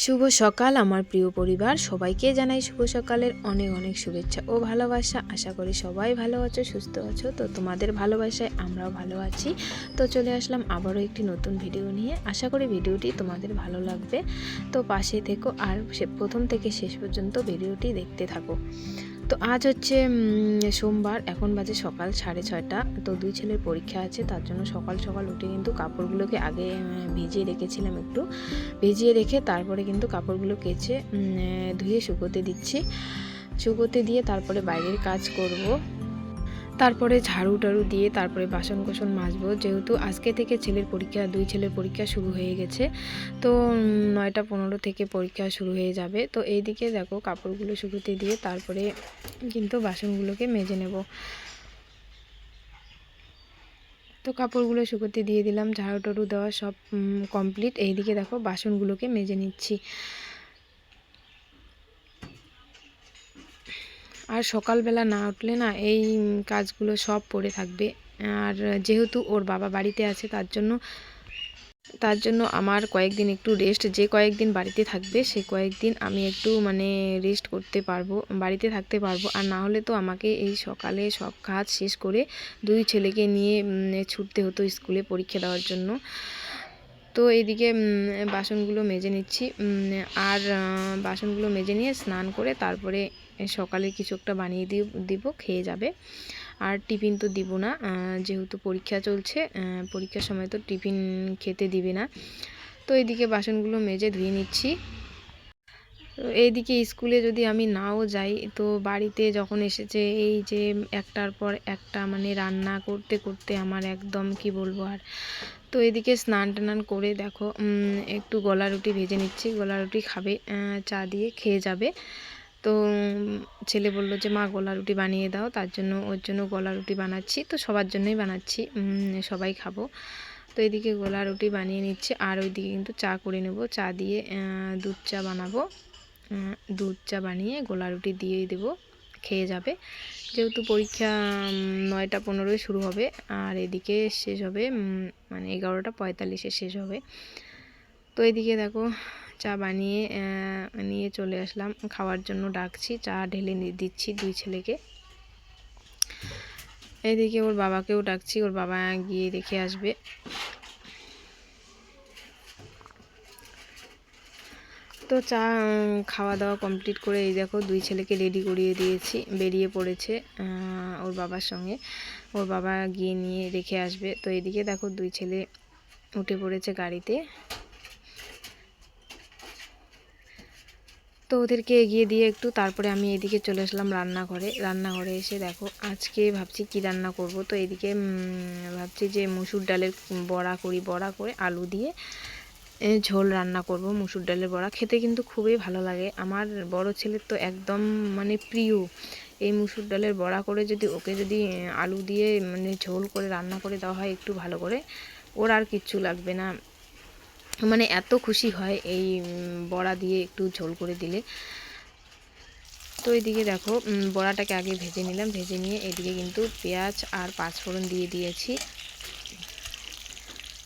শুভ সকাল আমার প্রিয় পরিবার, সবাইকে জানাই শুভ সকালের অনেক অনেক শুভেচ্ছা ও ভালোবাসা। আশা করি সবাই ভালো আছো, সুস্থ আছো। তো তোমাদের ভালোবাসায় আমরাও ভালো আছি। তো চলে আসলাম আবারও একটি নতুন ভিডিও নিয়ে। আশা করি ভিডিওটি তোমাদের ভালো লাগবে। তো পাশে থেকো আর প্রথম থেকে শেষ পর্যন্ত ভিডিওটি দেখতে থাকো। তো আজ হচ্ছে সোমবার, এখন বাজে সকাল 6:30। তো দুই ছেলের পরীক্ষা আছে, তার জন্য সকাল সকাল উঠে কিন্তু কাপড়গুলোকে আগে ভিজিয়ে রেখেছিলাম। একটু ভিজিয়ে রেখে তারপরে কিন্তু কাপড়গুলো কেচে ধুয়ে শুকোতে দিচ্ছি। শুকোতে দিয়ে তারপরে বাইরের কাজ করব। তারপরে ঝাড়ু টাড়ু দিয়ে তারপরে বাসন কোসন মাজবো, যেহেতু আজকে থেকে দুই ছেলের পরীক্ষা শুরু হয়ে গেছে। তো 9টা 15 থেকে পরীক্ষা শুরু হয়ে যাবে। তো এইদিকে দেখো কাপড়গুলো শুকোতে দিয়ে তারপরে কিন্তু বাসনগুলোকে মেজে নেব। তো কাপড়গুলো শুকোতে দিয়ে দিলাম, ঝাড়ু টাড়ু দেওয়া সব কমপ্লিট। এইদিকে দেখো বাসনগুলোকে মেজে নিচ্ছি। আর সকালবেলা না উঠলে না এই কাজগুলো সব পড়ে থাকবে। আর যেহেতু ওর বাবা বাড়িতে আছে, তার জন্য আমার কয়েকদিন একটু রেস্ট, যে কয়েকদিন বাড়িতে থাকবে সে কয়েকদিন আমি একটু রেস্ট করতে পারবো, বাড়িতে থাকতে পারবো। আর না হলে তো আমাকে এই সকালে সব কাজ শেষ করে দুই ছেলেকে নিয়ে ছুটতে হতো স্কুলে পরীক্ষা দেওয়ার জন্য। তো এইদিকে বাসনগুলো মেজে নিচ্ছি। আর বাসনগুলো মেজে নিয়ে স্নান করে তারপরে সকালে কিছু একটা বানিয়ে দিব, খেয়ে যাবে। আর টিফিন তো দিব না, যেহেতু পরীক্ষা চলছে, পরীক্ষার সময় তো টিফিন খেতে দিবে না। তো এইদিকে বাসনগুলো মেজে ধুয়ে নিচ্ছি। তো এইদিকে স্কুলে যদি আমি নাও যাই, তো বাড়িতে যখন এসেছে এই যে একটার পর একটা রান্না করতে করতে আমার একদম কি বলবো আর। তো এদিকে স্নান টান করে দেখো একটু গলা রুটি ভেজে নিচ্ছি। গলা রুটি খাবে, চা দিয়ে খেয়ে যাবে। তো ছেলে বলল যে মা গলা রুটি বানিয়ে দাও, তার জন্য ওর জন্য গলা রুটি বানাচ্ছি। তো সবার জন্যই বানাচ্ছি, সবাই খাবো। তো এদিকে গলা রুটি বানিয়ে নিচ্ছে, আর ওইদিকে কিন্তু চা করে নেব। চা দিয়ে দুধ চা বানাবো। দুধ চা বানিয়ে গোলা রুটি দিয়ে দেবো, খেয়ে যাবে। যেহেতু পরীক্ষা 9টা 15 শুরু হবে, আর এদিকে শেষ হবে 11টা 45 শেষ হবে। তো এদিকে দেখো চা বানিয়ে নিয়ে চলে আসলাম, খাওয়ার জন্য ডাকছি, চা ঢেলে দিচ্ছি দুই ছেলেকে। এদিকে ওর বাবাকেও ডাকছি, ওর বাবা গিয়ে রেখে আসবে। তো চা খাওয়া দাওয়া কমপ্লিট করে এই দেখো দুই ছেলেকে রেডি করিয়ে দিয়েছি, বেরিয়ে পড়েছে ওর বাবার সঙ্গে। ওর বাবা গিয়ে নিয়ে রেখে আসবে। তো এদিকে দেখো দুই ছেলে উঠে পড়েছে গাড়িতে। তো ওদেরকে এগিয়ে দিয়ে একটু তারপরে আমি এদিকে চলে আসলাম রান্নাঘরে এসে দেখো আজকে ভাবছি কি রান্না করব। তো এদিকে ভাবছি যে মসুর ডালের বড়া করে আলু দিয়ে ঝোল রান্না করব। মসুর ডালের বড়া খেতে কিন্তু খুবই ভালো লাগে, আমার বড় ছেলের তো একদম প্রিয়। এই মসুর ডালের বড়া করে ওকে যদি আলু দিয়ে ঝোল করে রান্না করে দেওয়া হয় একটু ভালো করে, ওর আর কিচ্ছু লাগবে না। এত খুশি হয় এই বড়া দিয়ে একটু ঝোল করে দিলে। তো এইদিকে দেখো বড়াটাকে আগে ভেজে নিলাম, ভেজে নিয়ে এদিকে কিন্তু পেঁয়াজ আর পাঁচফোড়ন দিয়ে দিয়েছি।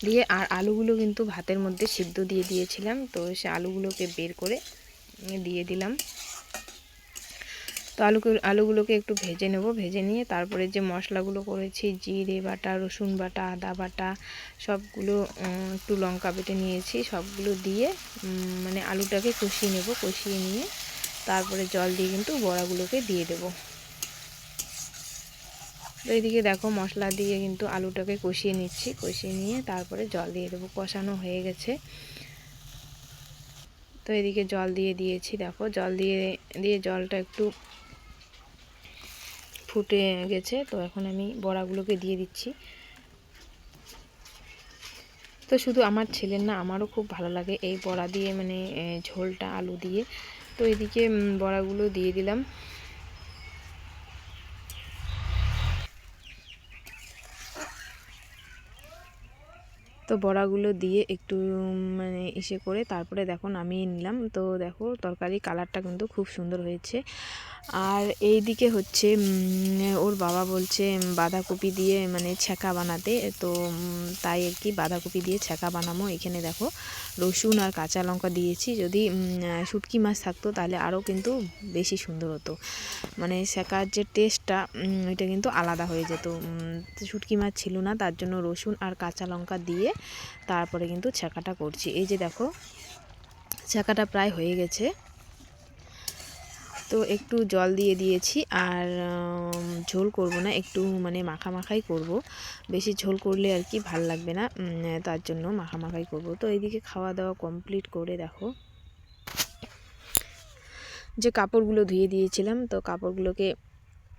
দিয়ে আর আলুগুলো কিন্তু ভাতের মধ্যে সিদ্ধ দিয়ে দিয়েছিলাম, তো সে আলুগুলোকে বের করে দিয়ে দিলাম। তো আলুগুলোকে একটু ভেজে নেব, ভেজে নিয়ে তারপরে যে মশলাগুলো করেছি, জিরে বাটা, রসুন বাটা, আদা বাটা, সবগুলো একটু লঙ্কা বেটে নিয়েছি, সবগুলো দিয়ে আলুটাকে কষিয়ে নেব। কষিয়ে নিয়ে তারপরে জল দিয়ে কিন্তু বড়াগুলোকে দিয়ে দেব। তো এইদিকে দেখো মশলা দিয়ে কিন্তু আলুটাকে কষিয়ে নিচ্ছি, কষিয়ে নিয়ে তারপরে জল দিয়ে দেবো। কষানো হয়ে গেছে, তো এদিকে জল দিয়ে দিয়েছি। দেখো জল দিয়ে জলটা একটু ফুটে গেছে, তো এখন আমি বড়াগুলোকে দিয়ে দিচ্ছি। তো শুধু আমার ছেলের না, আমারও খুব ভালো লাগে এই বড়া দিয়ে ঝোলটা আলু দিয়ে। তো এদিকে বড়াগুলো দিয়ে দিলাম। তো বড়াগুলো দিয়ে একটু মানে ইসে করে তারপরে দেখো নামিয়ে নিলাম। তো দেখো তরকারি কালারটা কিন্তু খুব সুন্দর হয়েছে। আর এই দিকে হচ্ছে ওর বাবা বলছে বাঁধাকপি দিয়ে মানে ছ্যাঁকা বানাতে, তো তাই আর কি বাঁধাকপি দিয়ে ছ্যাঁকা বানাবো। এখানে দেখো রসুন আর কাঁচা লঙ্কা দিয়েছি। যদি শুটকি মাছ থাকতো তাহলে আরও কিন্তু বেশি সুন্দর হতো, মানে ছ্যাঁকার যে টেস্টটা ওইটা কিন্তু আলাদা হয়ে যেত। শুটকি মাছ ছিল না, তার জন্য রসুন আর কাঁচা লঙ্কা দিয়ে তারপরে কিন্তু ছ্যাঁকাটা করছি। এই যে দেখো ছ্যাঁকাটা প্রায় হয়ে গেছে, তো একটু জল দিয়ে দিয়েছি। আর ঝোল করব না, একটু মানে মাখাই করব, বেশি ঝোল করলে আর কি ভাল লাগবে না, তার জন্য মাখাই করব। তো এইদিকে খাওয়া দাওয়া কমপ্লিট করে দেখো যে কাপড়গুলো ধুয়ে দিয়েছিলাম, তো কাপড়গুলোকে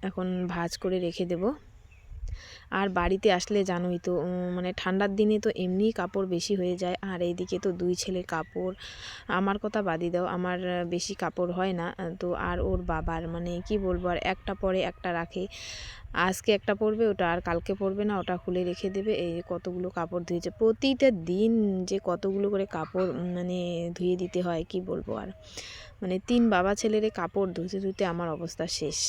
এখন ভাঁজ করে রেখে দেব। আর বাড়িতে আসলে জানোই তো মানে ঠান্ডার দিনে তো এমনিই কাপড় বেশি হয়ে যায়, আর এইদিকে তো দুই ছেলের কাপড়, আমার কথা বাদই দাও, আমার বেশি কাপড় হয় না। তো আর ওর বাবার মানে কি বলবো, আর একটা পরে একটা রাখে, আজকে একটা পরবে ওটা, আর কালকে পরবে না, ওটা খুলে রেখে দেবে। এই কতগুলো কাপড় ধুয়েছে, প্রতিটা দিন যে কতগুলো করে কাপড় মানে ধুয়ে দিতে হয় কি বলবো। আর মানে 3 বাবা ছেলের কাপড় ধুতে ধুতে আমার অবস্থা শেষ,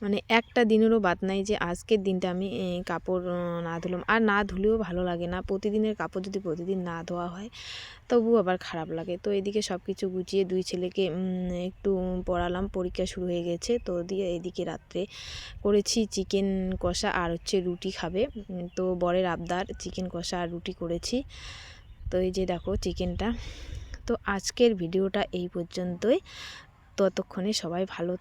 মানে একটা দিনেরও বাদ নাই যে আজকের দিনটা আমি কাপড় না ধুলাম। আর না ধুলেও ভালো লাগে না, প্রতিদিনের কাপড় যদি প্রতিদিন না ধোয়া হয় তবু আবার খারাপ লাগে। তো এদিকে সব কিছু গুছিয়ে দুই ছেলেকে একটু পড়ালাম, পরীক্ষা শুরু হয়ে গেছে। তো দিয়ে এদিকে রাত্রে করেছি চিকেন কষা আর হচ্ছে রুটি খাবে, তো বরের আবদার চিকেন কষা আর রুটি করেছি। তো এই যে দেখো চিকেনটা। তো আজকের ভিডিওটা এই পর্যন্তই, ততক্ষণে সবাই ভালো